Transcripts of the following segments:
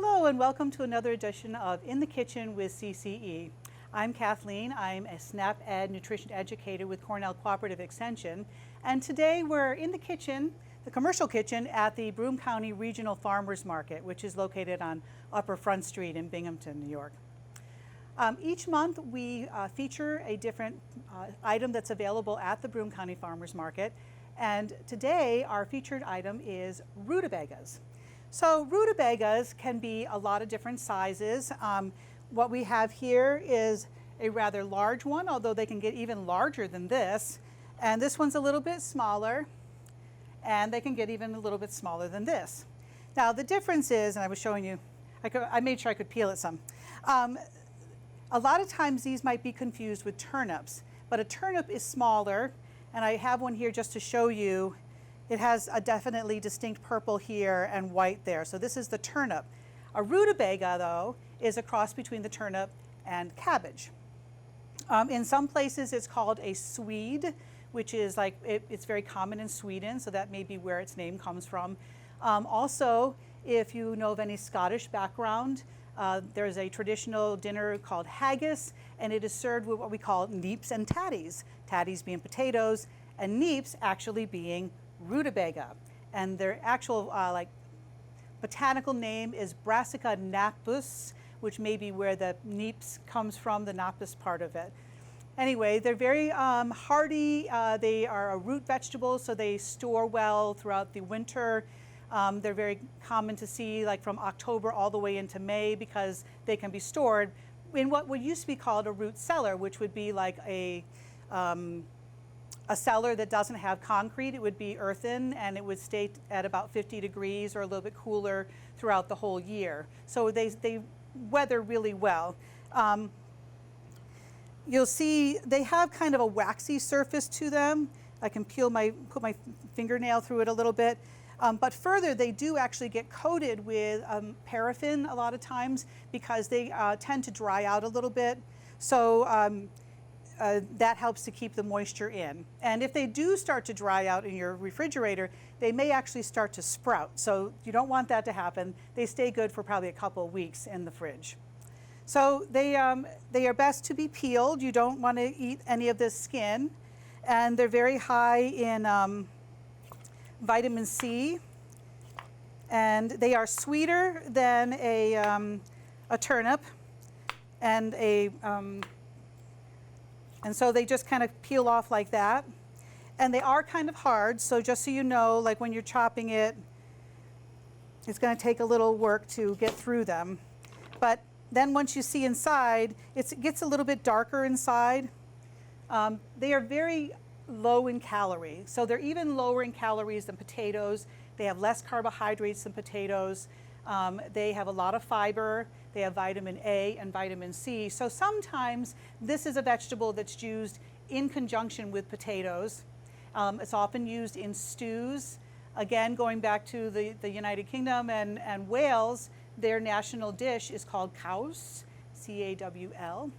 Hello and welcome to another edition of In the Kitchen with CCE. I'm Kathleen. I'm a SNAP Ed nutrition educator with Cornell Cooperative Extension, and today we're in the kitchen, the commercial kitchen at the Broome County Regional Farmers Market, which is located on Upper Front Street in Binghamton, New York. Each month we feature a different item that's available at the Broome County Farmers Market, and today our featured item is rutabagas. So rutabagas can be a lot of different sizes. What we have here is a rather large one, although they can get even larger than this. And this one's a little bit smaller, and they can get even a little bit smaller than this. Now the difference is, and I was showing you, I made sure I could peel it some. A lot of times these might be confused with turnips, but a turnip is smaller, and I have one here just to show you. It has a definitely distinct purple here and white there. So this is the turnip. A rutabaga, though, is a cross between the turnip and cabbage. In some places it's called a Swede, which is like, it's very common in Sweden, so that may be where its name comes from. Also, if you know of any Scottish background, there's a traditional dinner called haggis, and it is served with what we call neeps and tatties. Tatties being potatoes, and neeps actually being rutabaga, and their actual botanical name is Brassica napus, which may be where the neeps comes from, the napus part of it. Anyway, they're very hardy. They are a root vegetable, so they store well throughout the winter. They're very common to see like from October all the way into May because they can be stored in what would used to be called a root cellar, which would be like a cellar that doesn't have concrete. It would be earthen, and it would stay at about 50 degrees or a little bit cooler throughout the whole year. So they weather really well. You'll see they have kind of a waxy surface to them. I can put my fingernail through it a little bit. But further, they do actually get coated with paraffin a lot of times because they tend to dry out a little bit. So that helps to keep the moisture in. And if they do start to dry out in your refrigerator, they may actually start to sprout. So you don't want that to happen. They stay good for probably a couple of weeks in the fridge. So they are best to be peeled. You don't want to eat any of this skin. And they're very high in vitamin C. And they are sweeter than a turnip and and so they just kind of peel off like that. And they are kind of hard, so just so you know, like when you're chopping it, it's going to take a little work to get through them. But then once you see inside, it gets a little bit darker inside. They are very low in calorie, so they're even lower in calories than potatoes. They have less carbohydrates than potatoes. They have a lot of fiber. They have vitamin A and vitamin C. So sometimes this is a vegetable that's used in conjunction with potatoes. It's often used in stews. Again, going back to the United Kingdom and Wales, their national dish is called caws, C-A-W-L.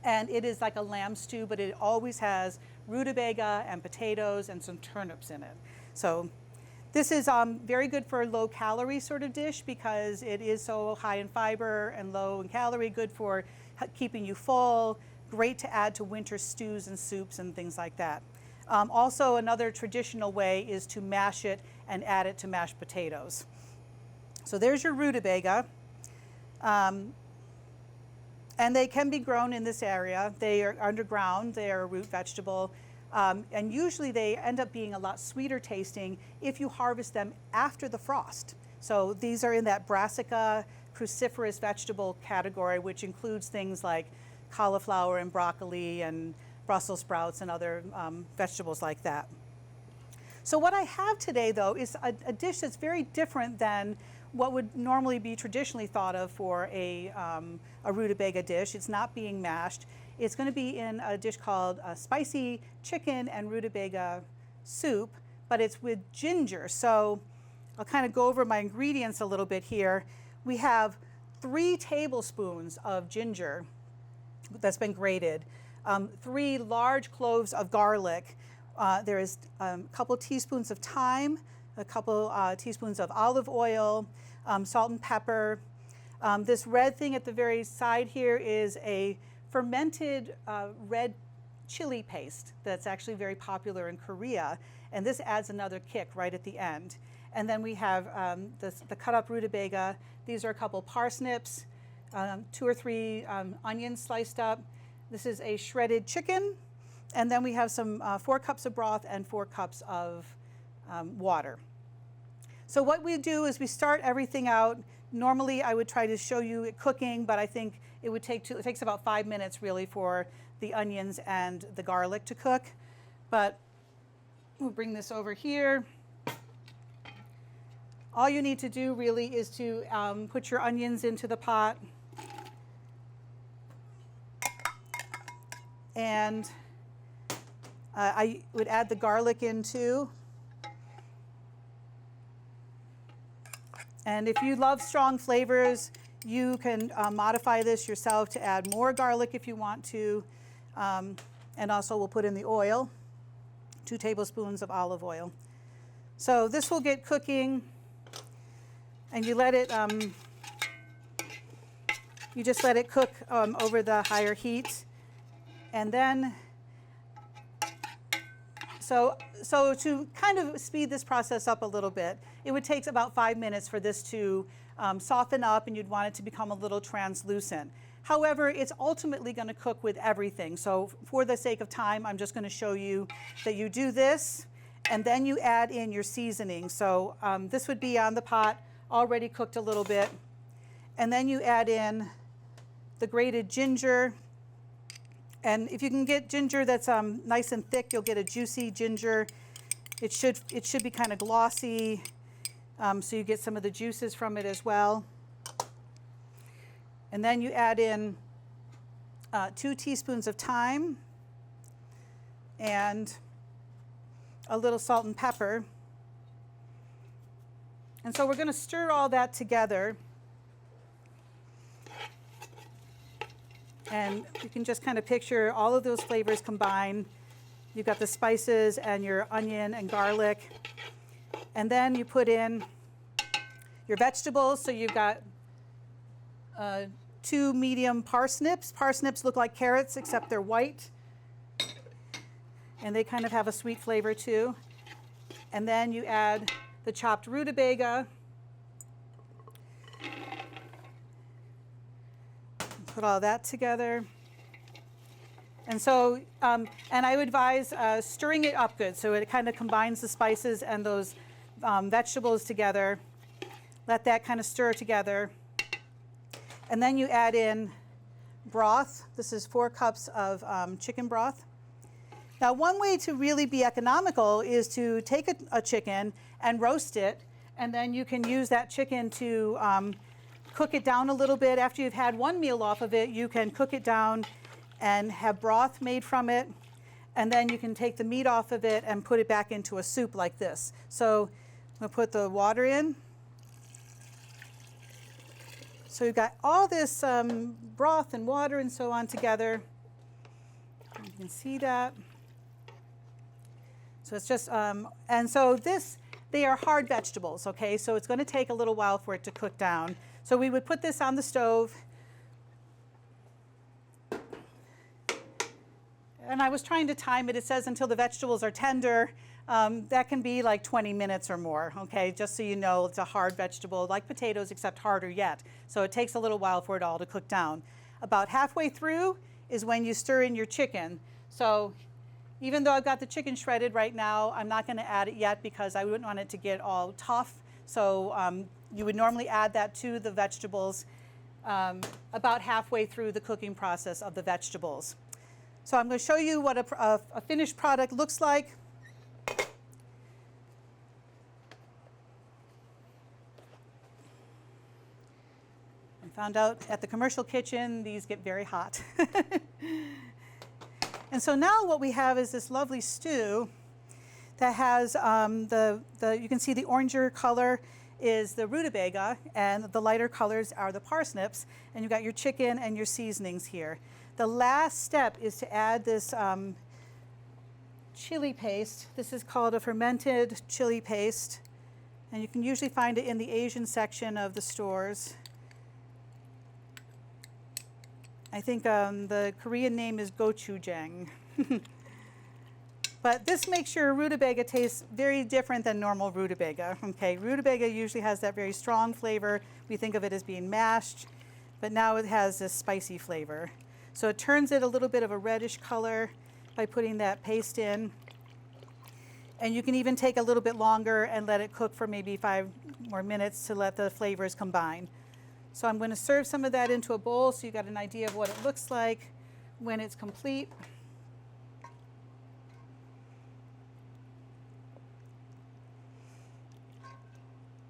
And it is like a lamb stew, but it always has rutabaga and potatoes and some turnips in it. So this is very good for a low-calorie sort of dish because it is so high in fiber and low in calorie, good for keeping you full, great to add to winter stews and soups and things like that. Also, another traditional way is to mash it and add it to mashed potatoes. So there's your rutabaga. And they can be grown in this area. They are underground, they are a root vegetable. And usually they end up being a lot sweeter tasting if you harvest them after the frost. So these are in that Brassica cruciferous vegetable category, which includes things like cauliflower and broccoli and Brussels sprouts and other vegetables like that. So what I have today, though, is a dish that's very different than what would normally be traditionally thought of for a rutabaga dish. It's not being mashed. It's going to be in a dish called spicy chicken and rutabaga soup, but it's with ginger. So I'll kind of go over my ingredients a little bit here. We have 3 tablespoons of ginger that's been grated, 3 large cloves of garlic. There is a couple teaspoons of thyme, a couple teaspoons of olive oil, salt and pepper, This red thing at the very side here is a fermented red chili paste that's actually very popular in Korea, and this adds another kick right at the end. And then we have the cut up rutabaga. These are a couple parsnips, 2 or 3 onions sliced up. This is a shredded chicken, and then we have some 4 cups of broth and 4 cups of water. So what we do is we start everything out. Normally I would try to show you it cooking, but I think it would take it takes about 5 minutes really for the onions and the garlic to cook. But we'll bring this over here. All you need to do really is to put your onions into the pot. And I would add the garlic in too. And if you love strong flavors, you can modify this yourself to add more garlic if you want to. And also we'll put in the oil, 2 tablespoons of olive oil. So this will get cooking, and you let it, you just let it cook over the higher heat. And then, so to kind of speed this process up a little bit, it would take about 5 minutes for this to soften up, and you'd want it to become a little translucent. However, it's ultimately going to cook with everything. So for the sake of time, I'm just going to show you that you do this, and then you add in your seasoning. So this would be on the pot, already cooked a little bit. And then you add in the grated ginger. And if you can get ginger that's nice and thick, you'll get a juicy ginger. It should be kind of glossy, so you get some of the juices from it as well. And then you add in 2 teaspoons of thyme and a little salt and pepper. And so we're going to stir all that together. And you can just kind of picture all of those flavors combined. You've got the spices and your onion and garlic. And then you put in your vegetables. So you've got 2 medium parsnips. Parsnips look like carrots, except they're white. And they kind of have a sweet flavor too. And then you add the chopped rutabaga. Put all that together. And so, and I would advise stirring it up good so it kind of combines the spices and those vegetables together. Let that kind of stir together. And then you add in broth. This is 4 cups of chicken broth. Now, one way to really be economical is to take a chicken and roast it, and then you can use that chicken to cook it down a little bit. After you've had one meal off of it, you can cook it down and have broth made from it, and then you can take the meat off of it and put it back into a soup like this. So I'm going to put the water in. So you've got all this broth and water and so on together. You can see that. So it's just, and so they are hard vegetables, okay? So it's going to take a little while for it to cook down. So we would put this on the stove. And I was trying to time it. It says until the vegetables are tender. That can be like 20 minutes or more, okay? Just so you know, it's a hard vegetable, like potatoes, except harder yet. So it takes a little while for it all to cook down. About halfway through is when you stir in your chicken. So even though I've got the chicken shredded right now, I'm not going to add it yet because I wouldn't want it to get all tough. So you would normally add that to the vegetables about halfway through the cooking process of the vegetables. So I'm going to show you what a finished product looks like. I found out at the commercial kitchen, these get very hot. And so now what we have is this lovely stew that has you can see the oranger color is the rutabaga, and the lighter colors are the parsnips, and you've got your chicken and your seasonings here. The last step is to add this chili paste. This is called a fermented chili paste, and you can usually find it in the Asian section of the stores. I think the Korean name is gochujang. But this makes your rutabaga taste very different than normal rutabaga. Okay, rutabaga usually has that very strong flavor. We think of it as being mashed, but now it has this spicy flavor. So it turns it a little bit of a reddish color by putting that paste in. And you can even take a little bit longer and let it cook for maybe 5 more minutes to let the flavors combine. So I'm going to serve some of that into a bowl so you got an idea of what it looks like when it's complete.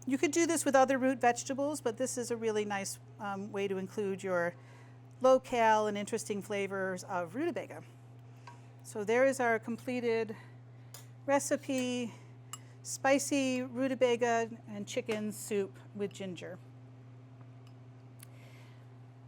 You could do this with other root vegetables, but this is a really nice way to include your low-cal and interesting flavors of rutabaga. So there is our completed recipe, spicy rutabaga and chicken soup with ginger.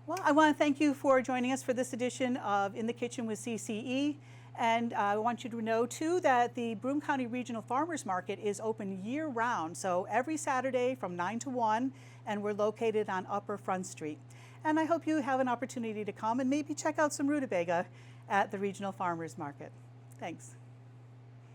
Well, I want to thank you for joining us for this edition of In the Kitchen with CCE. And I want you to know, too, that the Broome County Regional Farmers Market is open year-round, so every Saturday from 9 to 1, and we're located on Upper Front Street. And I hope you have an opportunity to come and maybe check out some rutabaga at the Regional Farmers Market. Thanks.